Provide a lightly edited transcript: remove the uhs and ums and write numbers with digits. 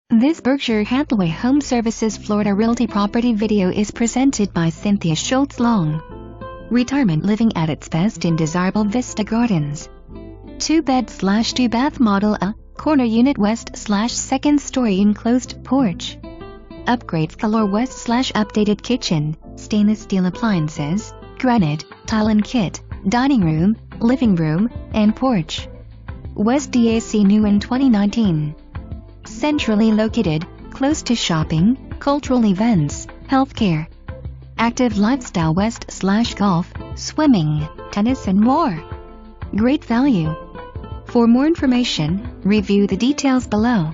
This Berkshire Hathaway HomeServices Florida Realty property video is presented by Cynthia Schulz-Long. Retirement living at its best in desirable Vista Gardens. 2-bed/2-bath model A, corner unit west/second story enclosed porch. Upgrades galore west/updated kitchen, stainless steel appliances, granite, tile and kit, dining room, living room, and porch. West DAC new in 2019. Centrally located, close to shopping, cultural events, healthcare, active lifestyle west/golf, swimming, tennis and more. Great value. For more information, review the details below.